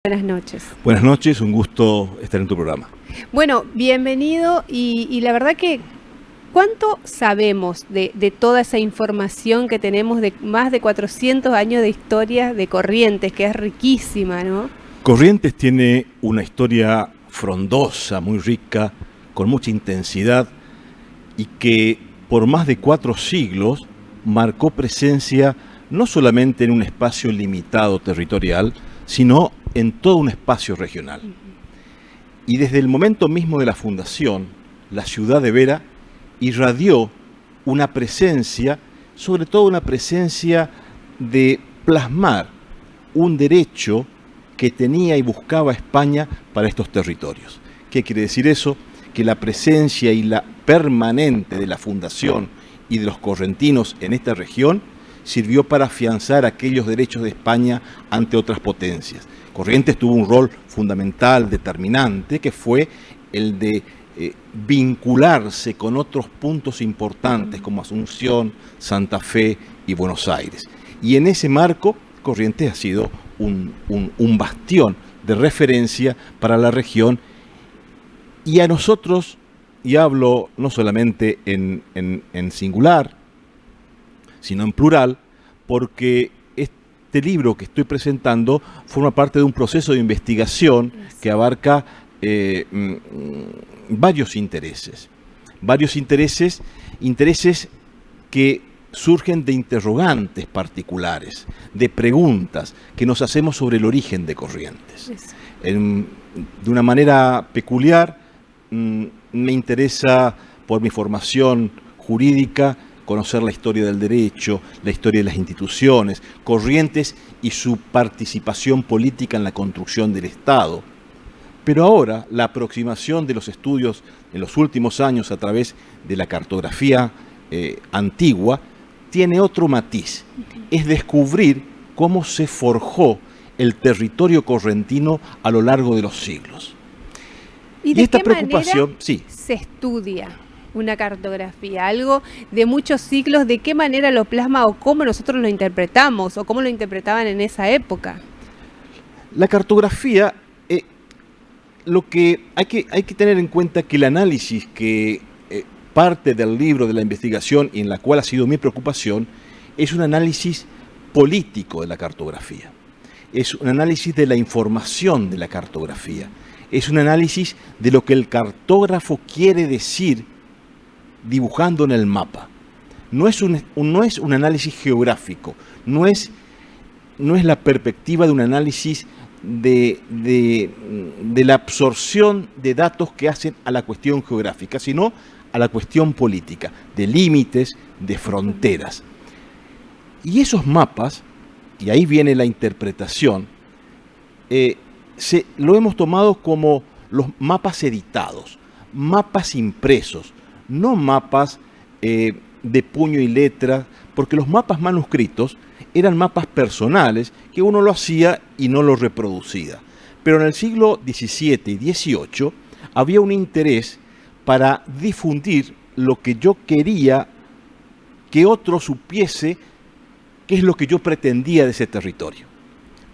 Buenas noches. Buenas noches, un gusto estar en tu programa. Bueno, bienvenido y la verdad que ¿cuánto sabemos de toda esa información que tenemos de más de 400 años de historia de Corrientes, que es riquísima, ¿no? Corrientes tiene una historia frondosa, muy rica, con mucha intensidad y que por más de 4 siglos marcó presencia no solamente en un espacio limitado territorial, sino en todo un espacio regional. Y desde el momento mismo de la fundación, la ciudad de Vera irradió una presencia, sobre todo una presencia de plasmar un derecho que tenía y buscaba España para estos territorios. ¿Qué quiere decir eso? Que la presencia y la permanente de la fundación y de los correntinos en esta región sirvió para afianzar aquellos derechos de España ante otras potencias. Corrientes tuvo un rol fundamental, determinante, que fue el de vincularse con otros puntos importantes como Asunción, Santa Fe y Buenos Aires. Y en ese marco, Corrientes ha sido un bastión de referencia para la región. Y a nosotros, y hablo no solamente en singular, sino en plural, porque este libro que estoy presentando forma parte de un proceso de investigación que abarca varios intereses que surgen de interrogantes particulares, de preguntas que nos hacemos sobre el origen de Corrientes. De una manera peculiar, me interesa, por mi formación jurídica, conocer la historia del derecho, la historia de las instituciones, Corrientes y su participación política en la construcción del Estado. Pero ahora la aproximación de los estudios en los últimos años a través de la cartografía antigua tiene otro matiz, es descubrir cómo se forjó el territorio correntino a lo largo de los siglos. ¿Y de esta qué preocupación, manera sí, se estudia una cartografía? Algo de muchos siglos, ¿de qué manera lo plasma o cómo nosotros lo interpretamos o cómo lo interpretaban en esa época? la cartografía, lo que hay que tener en cuenta que el análisis que parte del libro de la investigación y en la cual ha sido mi preocupación es un análisis político de la cartografía, es un análisis de la información de la cartografía, es un análisis de lo que el cartógrafo quiere decir dibujando en el mapa. No es un análisis geográfico, no es la perspectiva de un análisis de la absorción de datos que hacen a la cuestión geográfica, sino a la cuestión política, de límites, de fronteras. Y esos mapas, y ahí viene la interpretación, lo hemos tomado como los mapas editados, mapas impresos, no mapas de puño y letra, porque los mapas manuscritos eran mapas personales que uno lo hacía y no lo reproducía. Pero en el siglo XVII y XVIII había un interés para difundir lo que yo quería que otro supiese, qué es lo que yo pretendía de ese territorio.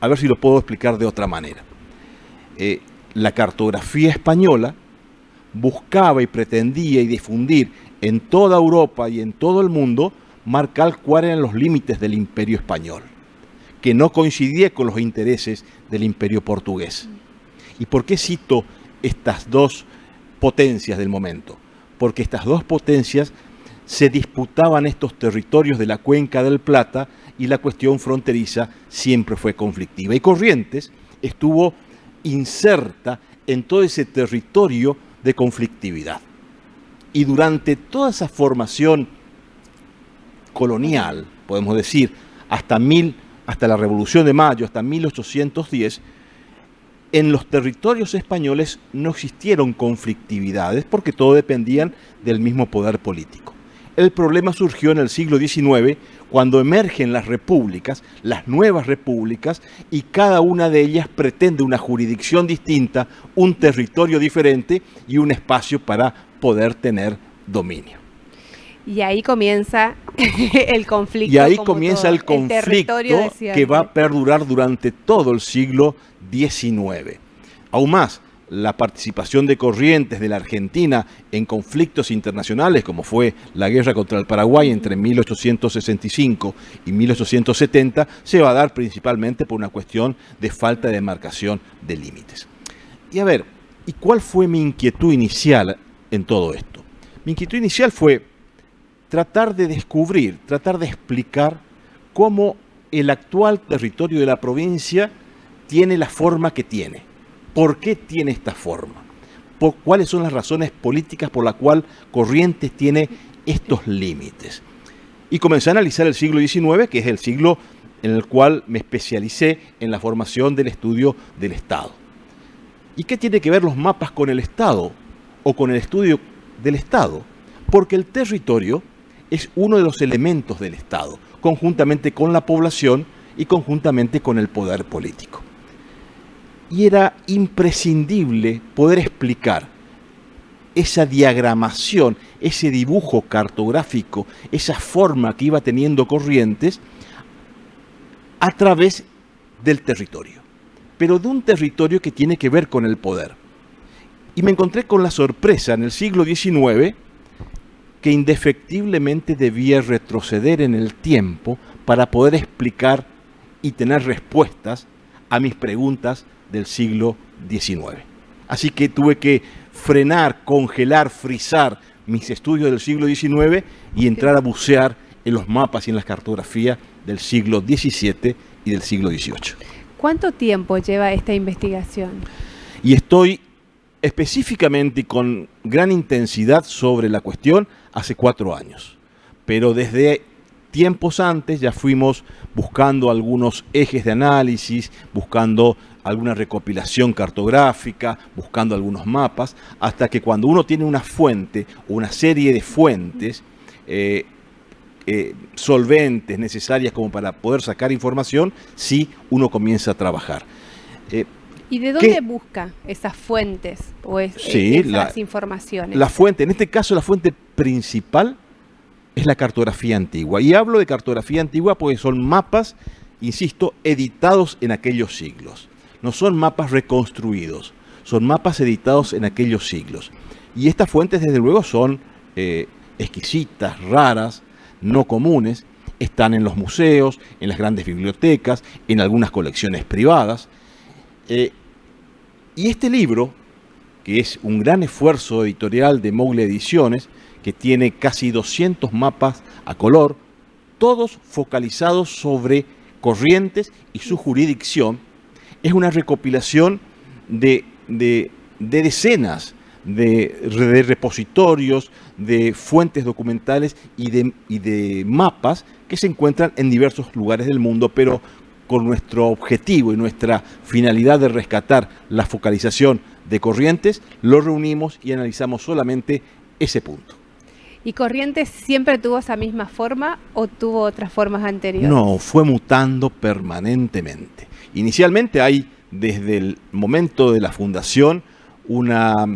A ver si lo puedo explicar de otra manera. La cartografía española buscaba y pretendía y difundir en toda Europa y en todo el mundo marcar cuáles eran los límites del imperio español, que no coincidía con los intereses del imperio portugués. ¿Y por qué cito estas dos potencias del momento? Porque estas dos potencias se disputaban estos territorios de la Cuenca del Plata y la cuestión fronteriza siempre fue conflictiva. Y Corrientes estuvo inserta en todo ese territorio de conflictividad. Y durante toda esa formación colonial, podemos decir, hasta la Revolución de Mayo, hasta 1810, en los territorios españoles no existieron conflictividades porque todo dependían del mismo poder político. El problema surgió en el siglo XIX, cuando emergen las repúblicas, las nuevas repúblicas, y cada una de ellas pretende una jurisdicción distinta, un territorio diferente y un espacio para poder tener dominio. Y ahí comienza el conflicto. Y ahí como comienza todo. el conflicto que va a perdurar durante todo el siglo XIX. Aún más, la participación de Corrientes de la Argentina en conflictos internacionales, como fue la guerra contra el Paraguay entre 1865 y 1870, se va a dar principalmente por una cuestión de falta de demarcación de límites. Y a ver, ¿y cuál fue mi inquietud inicial en todo esto? Mi inquietud inicial fue tratar de descubrir, tratar de explicar cómo el actual territorio de la provincia tiene la forma que tiene. ¿Por qué tiene esta forma? ¿Cuáles son las razones políticas por las cuales Corrientes tiene estos límites? Y comencé a analizar el siglo XIX, que es el siglo en el cual me especialicé en la formación del estudio del Estado. ¿Y qué tiene que ver los mapas con el Estado o con el estudio del Estado? Porque el territorio es uno de los elementos del Estado, conjuntamente con la población y conjuntamente con el poder político. Y era imprescindible poder explicar esa diagramación, ese dibujo cartográfico, esa forma que iba teniendo Corrientes a través del territorio, pero de un territorio que tiene que ver con el poder. Y me encontré con la sorpresa en el siglo XIX que indefectiblemente debía retroceder en el tiempo para poder explicar y tener respuestas a mis preguntas del siglo XIX. Así que tuve que frenar, congelar, frizar mis estudios del siglo XIX y entrar a bucear en los mapas y en las cartografías del siglo XVII y del siglo XVIII. ¿Cuánto tiempo lleva esta investigación? Y estoy específicamente y con gran intensidad sobre la cuestión hace 4 años. Pero desde tiempos antes ya fuimos buscando algunos ejes de análisis, buscando alguna recopilación cartográfica, buscando algunos mapas, hasta que cuando uno tiene una fuente o una serie de fuentes solventes, necesarias como para poder sacar información, sí uno comienza a trabajar. ¿Y de dónde busca esas fuentes o esas informaciones? La fuente, en este caso la fuente principal es la cartografía antigua. Y hablo de cartografía antigua porque son mapas, insisto, editados en aquellos siglos. No son mapas reconstruidos, son mapas editados en aquellos siglos. Y estas fuentes, desde luego, son exquisitas, raras, no comunes. Están en los museos, en las grandes bibliotecas, en algunas colecciones privadas. Y este libro, que es un gran esfuerzo editorial de Mogle Ediciones, que tiene casi 200 mapas a color, todos focalizados sobre Corrientes y su jurisdicción, es una recopilación de decenas de repositorios, de fuentes documentales y de mapas que se encuentran en diversos lugares del mundo, pero con nuestro objetivo y nuestra finalidad de rescatar la focalización de Corrientes, lo reunimos y analizamos solamente ese punto. ¿Y Corrientes siempre tuvo esa misma forma o tuvo otras formas anteriores? No, fue mutando permanentemente. Inicialmente hay, desde el momento de la fundación, una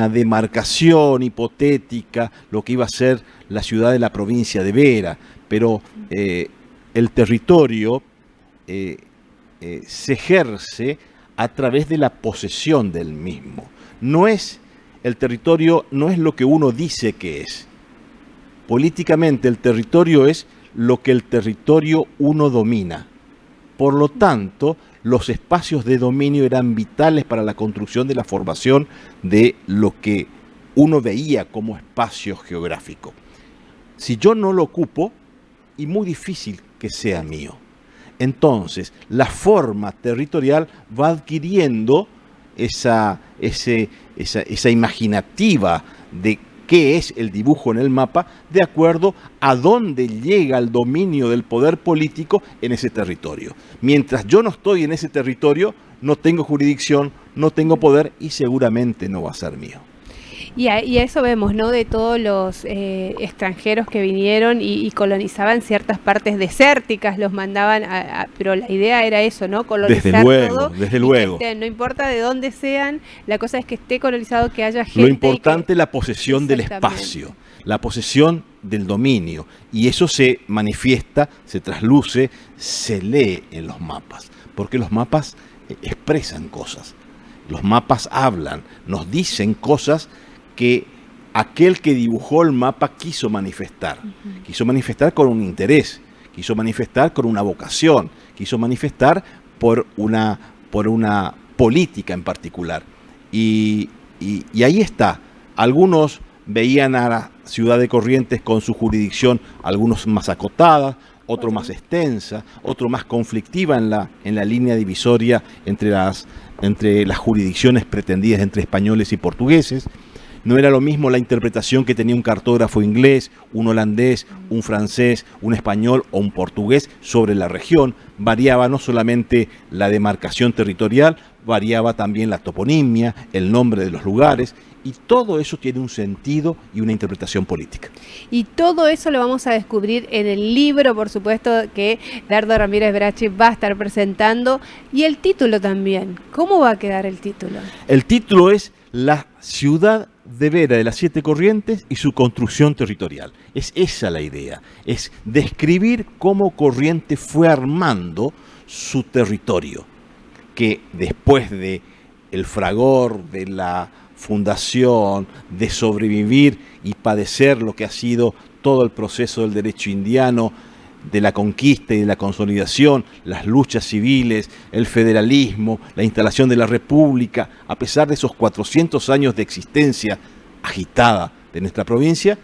demarcación hipotética, lo que iba a ser la ciudad de la provincia de Vera, pero el territorio se ejerce a través de la posesión del mismo. El territorio no es lo que uno dice que es. Políticamente el territorio es lo que el territorio uno domina. Por lo tanto, los espacios de dominio eran vitales para la construcción de la formación de lo que uno veía como espacio geográfico. Si yo no lo ocupo, y muy difícil que sea mío. Entonces, la forma territorial va adquiriendo esa imaginativa de qué es el dibujo en el mapa, de acuerdo a dónde llega el dominio del poder político en ese territorio. Mientras yo no estoy en ese territorio, no tengo jurisdicción, no tengo poder y seguramente no va a ser mío. Y a eso vemos, ¿no? De todos los extranjeros que vinieron y colonizaban ciertas partes desérticas, los mandaban pero la idea era eso, ¿no? Colonizar todo. Desde luego. No importa de dónde sean, la cosa es que esté colonizado, que haya gente. Lo importante es la posesión del espacio, la posesión del dominio, y eso se manifiesta, se trasluce, se lee en los mapas, porque los mapas expresan cosas, los mapas hablan, nos dicen cosas que aquel que dibujó el mapa quiso manifestar con un interés, quiso manifestar con una vocación, quiso manifestar por una política en particular. Y ahí está. Algunos veían a la ciudad de Corrientes con su jurisdicción, algunos más acotada, otro más extensa, otro más conflictiva en la línea divisoria entre las jurisdicciones pretendidas entre españoles y portugueses. No era lo mismo la interpretación que tenía un cartógrafo inglés, un holandés, un francés, un español o un portugués sobre la región. Variaba no solamente la demarcación territorial, variaba también la toponimia, el nombre de los lugares, y todo eso tiene un sentido y una interpretación política. Y todo eso lo vamos a descubrir en el libro, por supuesto, que Dardo Ramírez Brache va a estar presentando. Y el título también. ¿Cómo va a quedar el título? El título es La ciudad de Vera de las Siete Corrientes y su construcción territorial. Es esa la idea, es describir cómo Corrientes fue armando su territorio, que después de el fragor, de la fundación, de sobrevivir y padecer lo que ha sido todo el proceso del derecho indiano, de la conquista y de la consolidación, las luchas civiles, el federalismo, la instalación de la república, a pesar de esos 400 años de existencia agitada de nuestra provincia,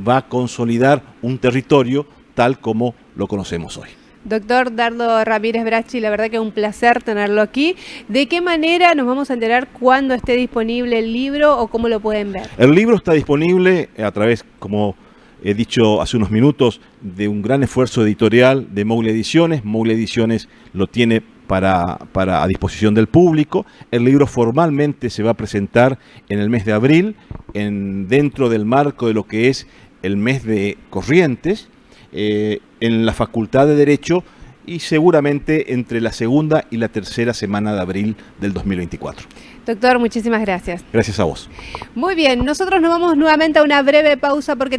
va a consolidar un territorio tal como lo conocemos hoy. Doctor Dardo Ramírez Brache, la verdad que es un placer tenerlo aquí. ¿De qué manera nos vamos a enterar cuándo esté disponible el libro o cómo lo pueden ver? El libro está disponible a través, como he dicho hace unos minutos, de un gran esfuerzo editorial de Moule Ediciones. Moule Ediciones lo tiene a disposición del público. El libro formalmente se va a presentar en el mes de abril, dentro del marco de lo que es el mes de Corrientes, en la Facultad de Derecho, y seguramente entre la segunda y la tercera semana de abril del 2024. Doctor, muchísimas gracias. Gracias a vos. Muy bien, nosotros nos vamos nuevamente a una breve pausa porque